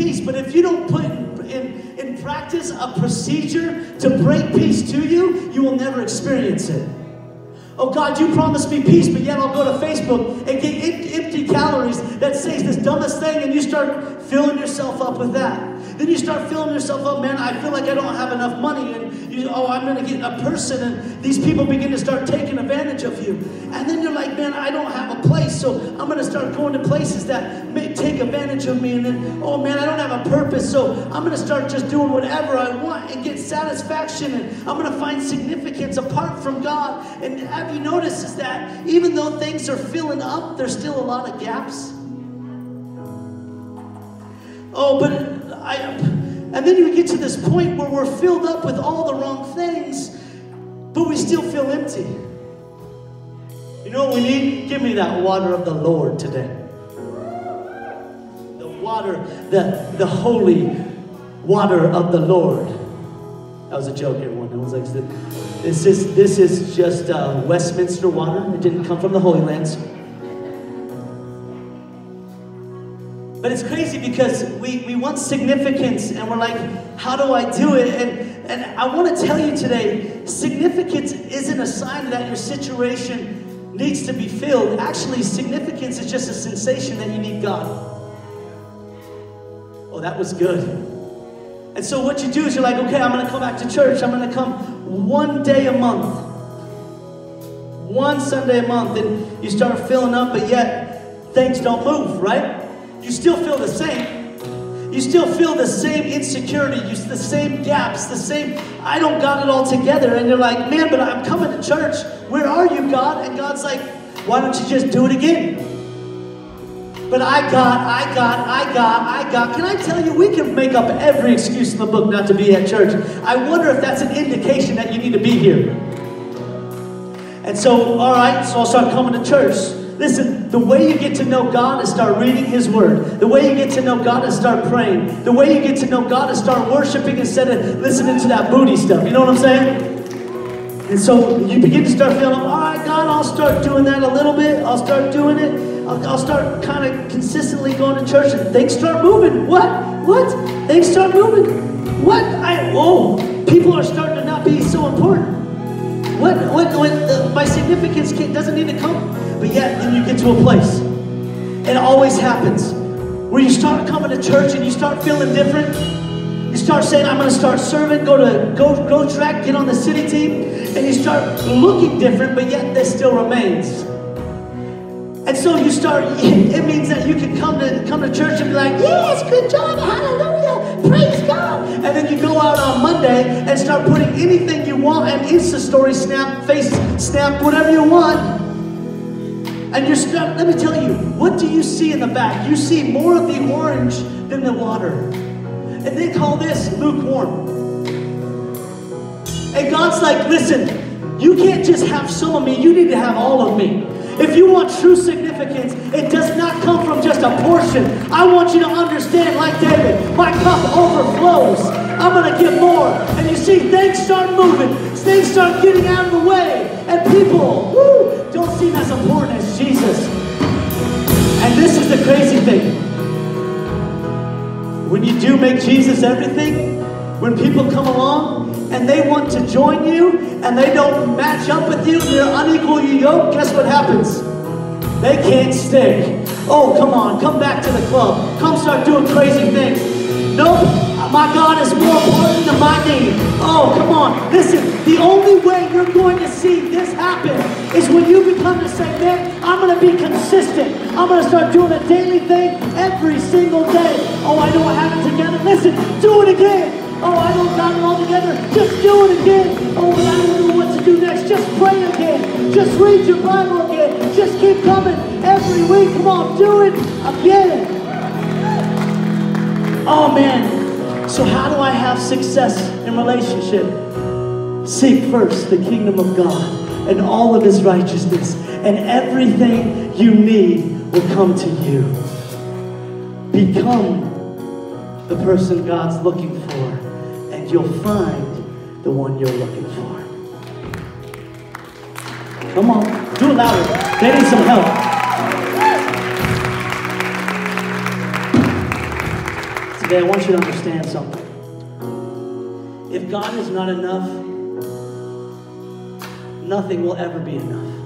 peace, but if you don't put in practice a procedure to bring peace to you, you will never experience it. Oh God, you promised me peace, but yet I'll go to Facebook and get empty calories that says this dumbest thing, and you start filling yourself up with that. Then you start filling yourself up, man, I feel like I don't have enough money, and I'm going to get a person, and these people begin to start taking advantage of you. And then you're like, man, I don't have a place, so I'm going to start going to places that may take advantage of me. And then, oh man, I don't have a purpose, so I'm going to start just doing whatever I want and get satisfaction, and I'm going to find significance apart from God. And have you noticed is that even though things are filling up, there's still a lot of gaps? Oh, but and then you get to this point where we're filled up with all the wrong things, but we still feel empty. You know what we need? Give me that water of the Lord today. The water, the holy water of the Lord. That was a joke, everyone. It was like, this is just Westminster water. It didn't come from the Holy Lands. But it's crazy because we want significance, and we're like, how do I do it? And I want to tell you today, significance isn't a sign that your situation needs to be filled. Actually, significance is just a sensation that you need God. Oh, that was good. And so what you do is you're like, okay, I'm going to come back to church. I'm going to come one day a month. One Sunday a month. And you start filling up, but yet things don't move, right? You still feel the same. You still feel the same insecurity, the same gaps, the same, I don't got it all together. And you're like, man, but I'm coming to church. Where are you, God? And God's like, why don't you just do it again? But I got. Can I tell you, we can make up every excuse in the book not to be at church. I wonder if that's an indication that you need to be here. And so, all right, so I'll start coming to church. Listen, the way you get to know God is start reading His Word. The way you get to know God is start praying. The way you get to know God is start worshiping instead of listening to that booty stuff. You know what I'm saying? And so you begin to start feeling, all right, God, I'll start doing that a little bit. I'll start doing it. I'll start kind of consistently going to church, and things start moving. What? Things start moving. What? People are starting to not be so important. My significance doesn't need to come. But yet, then you get to a place, and it always happens, where you start coming to church and you start feeling different. You start saying, I'm going to start serving, go track, get on the city team, and you start looking different, but yet there still remains. And so you start, it means that you can come to church and be like, yes, good job, hallelujah, praise God. And then you go out on Monday and start putting anything you want, and Insta story, snap, face snap, whatever you want. And let me tell you, what do you see in the back? You see more of the orange than the water. And they call this lukewarm. And God's like, listen, you can't just have some of me, you need to have all of me. If you want true significance, it does not come from just a portion. I want you to understand, like David, my cup overflows. I'm going to give more. And you see, things start moving. Things start getting out of the way. And people, don't seem as important as Jesus. And this is the crazy thing. When you do make Jesus everything, when people come along and they want to join you and they don't match up with you, they're unequal you yoke, guess what happens? They can't stay. Oh, come on, come back to the club. Come start doing crazy things. Nope, my God is more important than my name. Oh, come on. Listen, the only way you're going to see this happen is when you become to say, man, I'm going to be consistent. I'm going to start doing a daily thing every single day. Oh, I don't have it together. Listen, do it again. Oh, I don't got it all together. Just do it again. Oh, but I don't know what to do next. Just pray again. Just read your Bible again. Just keep coming every week. Come on, do it again. Oh, man. So how do I have success in relationship? Seek first the kingdom of God and all of His righteousness, and everything you need will come to you. Become the person God's looking for, and you'll find the one you're looking for. Come on, do it louder. They need some help. today, I want you to understand something. If God is not enough, nothing will ever be enough.